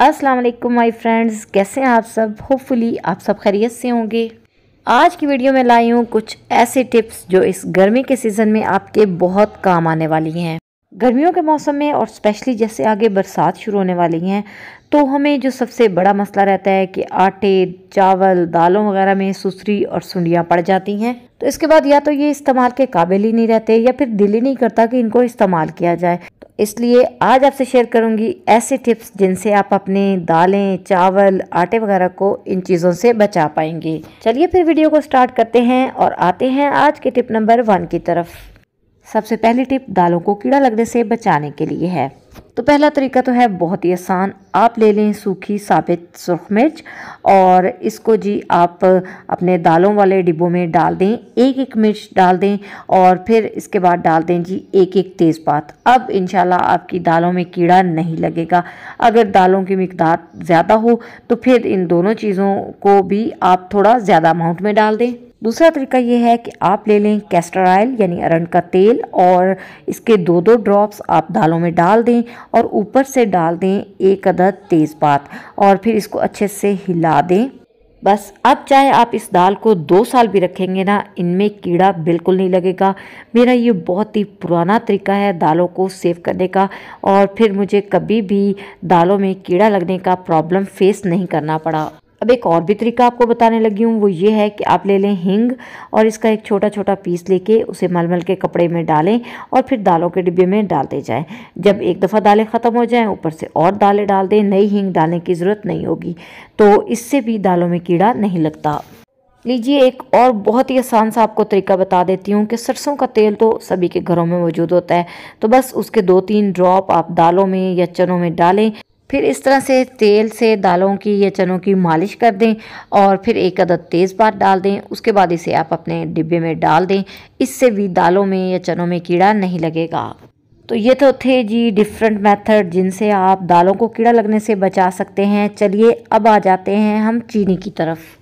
अस्सलाम वालेकुम my friends, कैसे हैं आप सब। होपफुली आप सब खैरियत से होंगे। आज की वीडियो में लाई हूँ कुछ ऐसे टिप्स जो इस गर्मी के सीज़न में आपके बहुत काम आने वाली हैं। गर्मियों के मौसम में और स्पेशली जैसे आगे बरसात शुरू होने वाली हैं तो हमें जो सबसे बड़ा मसला रहता है कि आटे, चावल, दालों वगैरह में सुसरी और सुंडियाँ पड़ जाती हैं। तो इसके बाद या तो ये इस्तेमाल के काबिल ही नहीं रहते या फिर दिल ही नहीं करता कि इनको इस्तेमाल किया जाए। तो इसलिए आज आपसे शेयर करूंगी ऐसे टिप्स जिनसे आप अपने दालें, चावल, आटे वगैरह को इन चीज़ों से बचा पाएंगे। चलिए फिर वीडियो को स्टार्ट करते हैं और आते हैं आज के टिप नंबर 1 की तरफ। सबसे पहली टिप दालों को कीड़ा लगने से बचाने के लिए है। तो पहला तरीका तो है बहुत ही आसान। आप ले लें सूखी साबित सुर्ख मिर्च और इसको जी आप अपने दालों वाले डिब्बों में डाल दें। एक एक मिर्च डाल दें और फिर इसके बाद डाल दें जी एक एक तेज़पात। अब इंशाल्लाह आपकी दालों में कीड़ा नहीं लगेगा। अगर दालों की मिकदार ज़्यादा हो तो फिर इन दोनों चीज़ों को भी आप थोड़ा ज़्यादा अमाउंट में डाल दें। दूसरा तरीका ये है कि आप ले लें कैस्टर ऑयल यानी अरंड का तेल और इसके 2-2 ड्रॉप्स आप दालों में डाल दें और ऊपर से डाल दें एक अदद तेज़पात और फिर इसको अच्छे से हिला दें। बस अब चाहे आप इस दाल को 2 साल भी रखेंगे ना, इनमें कीड़ा बिल्कुल नहीं लगेगा। मेरा ये बहुत ही पुराना तरीका है दालों को सेव करने का और फिर मुझे कभी भी दालों में कीड़ा लगने का प्रॉब्लम फेस नहीं करना पड़ा। अब एक और भी तरीका आपको बताने लगी हूँ, वो ये है कि आप ले लें हींग और इसका एक छोटा छोटा पीस लेके उसे मलमल के कपड़े में डालें और फिर दालों के डिब्बे में डालते जाएं। जब एक दफ़ा दालें ख़त्म हो जाएं ऊपर से और दालें डाल दें। नई हींग डालने की ज़रूरत नहीं होगी, तो इससे भी दालों में कीड़ा नहीं लगता। लीजिए एक और बहुत ही आसान सा आपको तरीका बता देती हूँ कि सरसों का तेल तो सभी के घरों में मौजूद होता है। तो बस उसके 2-3 ड्रॉप आप दालों में या चनों में डालें। फिर इस तरह से तेल से दालों की या चनों की मालिश कर दें और फिर एक अदद तेज़पात डाल दें। उसके बाद इसे आप अपने डिब्बे में डाल दें। इससे भी दालों में या चनों में कीड़ा नहीं लगेगा। तो ये तो थे जी डिफरेंट मेथड जिनसे आप दालों को कीड़ा लगने से बचा सकते हैं। चलिए अब आ जाते हैं हम चीनी की तरफ।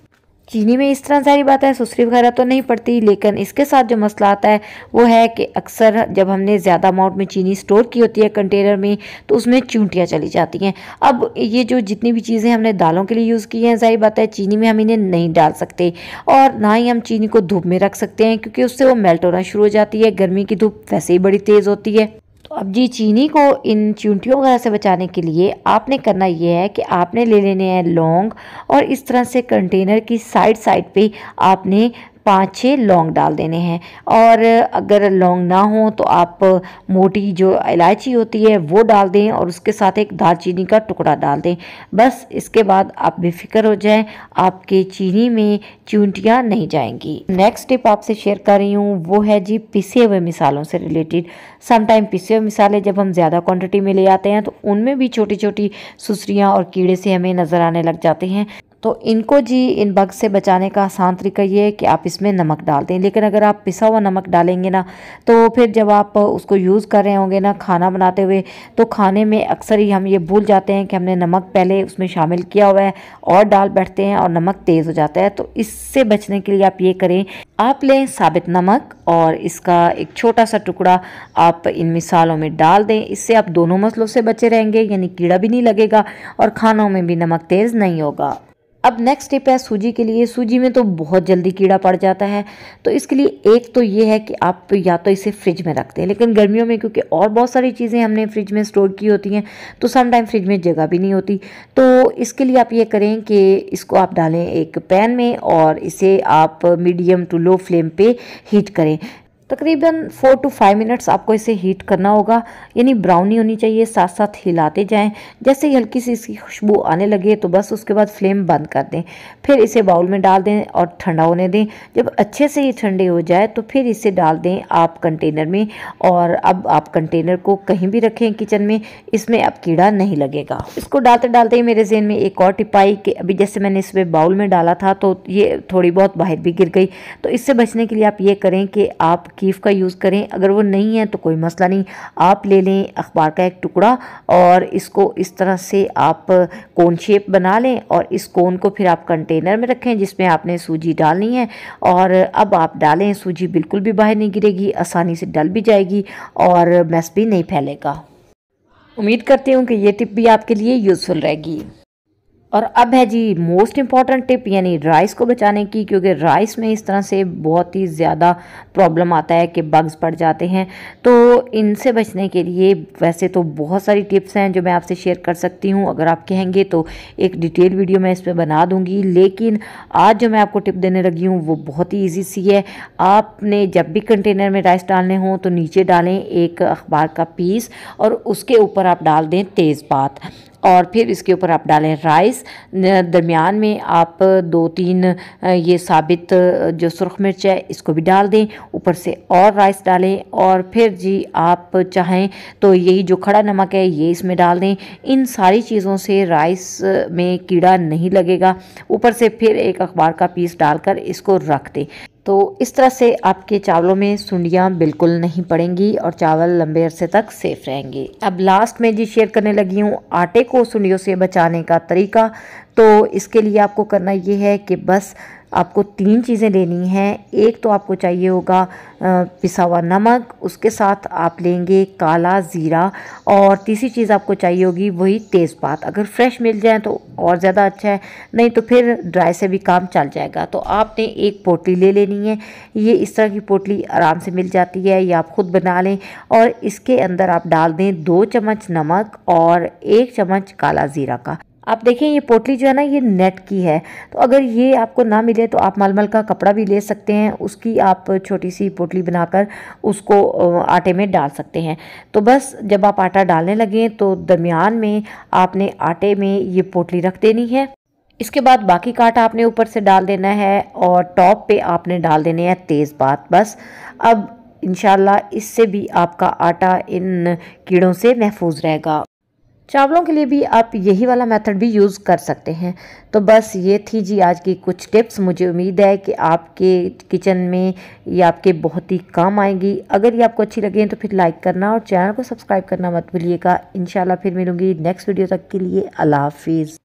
चीनी में इस तरह सारी बात है, सुसरी वगैरह तो नहीं पड़ती, लेकिन इसके साथ जो मसला आता है वो है कि अक्सर जब हमने ज़्यादा अमाउंट में चीनी स्टोर की होती है कंटेनर में तो उसमें चूंटियाँ चली जाती हैं। अब ये जो जितनी भी चीज़ें हमने दालों के लिए यूज़ की हैं, ज़ाहिर बात है चीनी में हम इन्हें नहीं डाल सकते और ना ही हम चीनी को धूप में रख सकते हैं क्योंकि उससे वो मेल्ट होना शुरू हो जाती है। गर्मी की धूप वैसे ही बड़ी तेज़ होती है। तो अब जी चीनी को इन चूंटियों वगैरह से बचाने के लिए आपने करना ये है कि आपने ले लेने हैं लौंग और इस तरह से कंटेनर की साइड पे आपने 5-6 लौंग डाल देने हैं। और अगर लौंग ना हो तो आप मोटी जो इलायची होती है वो डाल दें और उसके साथ एक दालचीनी का टुकड़ा डाल दें। बस इसके बाद आप बेफिक्र हो जाएं, आपके चीनी में चूंटियाँ नहीं जाएंगी। नेक्स्ट टिप आपसे शेयर कर रही हूँ वो है जी पिसे हुए मिसालों से रिलेटेड। समटाइम पिसे हुए मिसाले जब हम ज़्यादा क्वांटिटी में ले आते हैं तो उनमें भी छोटी छोटी सुसरियाँ और कीड़े से हमें नज़र आने लग जाते हैं। तो इनको जी इन बग से बचाने का आसान तरीका ये है कि आप इसमें नमक डाल दें। लेकिन अगर आप पिसा हुआ नमक डालेंगे ना तो फिर जब आप उसको यूज़ कर रहे होंगे ना खाना बनाते हुए तो खाने में अक्सर ही हम ये भूल जाते हैं कि हमने नमक पहले उसमें शामिल किया हुआ है और डाल बैठते हैं और नमक तेज़ हो जाता है। तो इससे बचने के लिए आप ये करें, आप लें साबित नमक और इसका एक छोटा सा टुकड़ा आप इन मिसालों में डाल दें। इससे आप दोनों मसलों से बचे रहेंगे, यानी कीड़ा भी नहीं लगेगा और खानों में भी नमक तेज़ नहीं होगा। अब नेक्स्ट टिप है सूजी के लिए। सूजी में तो बहुत जल्दी कीड़ा पड़ जाता है, तो इसके लिए एक तो ये है कि आप या तो इसे फ्रिज में रख दें। लेकिन गर्मियों में क्योंकि और बहुत सारी चीज़ें हमने फ्रिज में स्टोर की होती हैं तो सम टाइम फ्रिज में जगह भी नहीं होती। तो इसके लिए आप ये करें कि इसको आप डालें एक पैन में और इसे आप मीडियम टू लो फ्लेम पे हीट करें। तकरीबन 4 to 5 मिनट्स आपको इसे हीट करना होगा, यानी ब्राउनी होनी चाहिए। साथ साथ हिलाते जाएं। जैसे ही हल्की सी इसकी खुशबू आने लगे तो बस उसके बाद फ्लेम बंद कर दें। फिर इसे बाउल में डाल दें और ठंडा होने दें। जब अच्छे से ये ठंडे हो जाए तो फिर इसे डाल दें आप कंटेनर में और अब आप कंटेनर को कहीं भी रखें किचन में, इसमें अब कीड़ा नहीं लगेगा। इसको डालते डालते ही मेरे ज़हन में एक और टिप आई कि अभी जैसे मैंने इसमें बाउल में डाला था तो ये थोड़ी बहुत बाहर भी गिर गई। तो इससे बचने के लिए आप ये करें कि आप कीफ का यूज़ करें। अगर वो नहीं है तो कोई मसला नहीं, आप ले लें अखबार का एक टुकड़ा और इसको इस तरह से आप कोन शेप बना लें और इस कोन को फिर आप कंटेनर में रखें जिसमें आपने सूजी डालनी है। और अब आप डालें, सूजी बिल्कुल भी बाहर नहीं गिरेगी, आसानी से डल भी जाएगी और मैस भी नहीं फैलेगा। उम्मीद करती हूँ कि ये टिप भी आपके लिए यूज़फुल रहेगी। और अब है जी मोस्ट इम्पॉर्टेंट टिप, यानी राइस को बचाने की, क्योंकि राइस में इस तरह से बहुत ही ज़्यादा प्रॉब्लम आता है कि बग्स पड़ जाते हैं। तो इनसे बचने के लिए वैसे तो बहुत सारी टिप्स हैं जो मैं आपसे शेयर कर सकती हूँ, अगर आप कहेंगे तो एक डिटेल वीडियो मैं इस पर बना दूँगी, लेकिन आज जो मैं आपको टिप देने लगी हूँ वो बहुत ही ईजी सी है। आपने जब भी कंटेनर में राइस डालने हों तो नीचे डालें एक अखबार का पीस और उसके ऊपर आप डाल दें तेज़पात, और फिर इसके ऊपर आप डालें राइस। दरमियान में आप 2-3 ये साबित जो सुरख मिर्च है इसको भी डाल दें, ऊपर से और राइस डालें, और फिर जी आप चाहें तो यही जो खड़ा नमक है ये इसमें डाल दें। इन सारी चीज़ों से राइस में कीड़ा नहीं लगेगा। ऊपर से फिर एक अखबार का पीस डालकर इसको रख दें। तो इस तरह से आपके चावलों में सुंडियाँ बिल्कुल नहीं पड़ेंगी और चावल लंबे अरसे तक सेफ रहेंगे। अब लास्ट में जी शेयर करने लगी हूँ आटे को सुंडियों से बचाने का तरीका। तो इसके लिए आपको करना ये है कि बस आपको 3 चीज़ें लेनी हैं। एक तो आपको चाहिए होगा पिसा हुआ नमक, उसके साथ आप लेंगे काला ज़ीरा, और तीसरी चीज़ आपको चाहिए होगी वही तेज़पात। अगर फ्रेश मिल जाए तो और ज़्यादा अच्छा है, नहीं तो फिर ड्राई से भी काम चल जाएगा। तो आपने एक पोटली ले लेनी है, ये इस तरह की पोटली आराम से मिल जाती है, या आप ख़ुद बना लें, और इसके अंदर आप डाल दें 2 चम्मच नमक और 1 चम्मच काला ज़ीरा का। आप देखें ये पोटली जो है ना ये नेट की है, तो अगर ये आपको ना मिले तो आप मलमल का कपड़ा भी ले सकते हैं, उसकी आप छोटी सी पोटली बनाकर उसको आटे में डाल सकते हैं। तो बस जब आप आटा डालने लगें तो दरमियान में आपने आटे में ये पोटली रख देनी है। इसके बाद बाकी का आटा आपने ऊपर से डाल देना है, और टॉप पे आपने डाल देने हैं तेज़पात। बस अब इंशाल्लाह इससे भी आपका आटा इन कीड़ों से महफूज रहेगा। चावलों के लिए भी आप यही वाला मेथड भी यूज़ कर सकते हैं। तो बस ये थी जी आज की कुछ टिप्स। मुझे उम्मीद है कि आपके किचन में ये आपके बहुत ही काम आएंगी। अगर ये आपको अच्छी लगे तो फिर लाइक करना और चैनल को सब्सक्राइब करना मत भूलिएगा। इंशाल्लाह फिर मिलूंगी नेक्स्ट वीडियो तक के लिए। अल्लाह हाफिज़।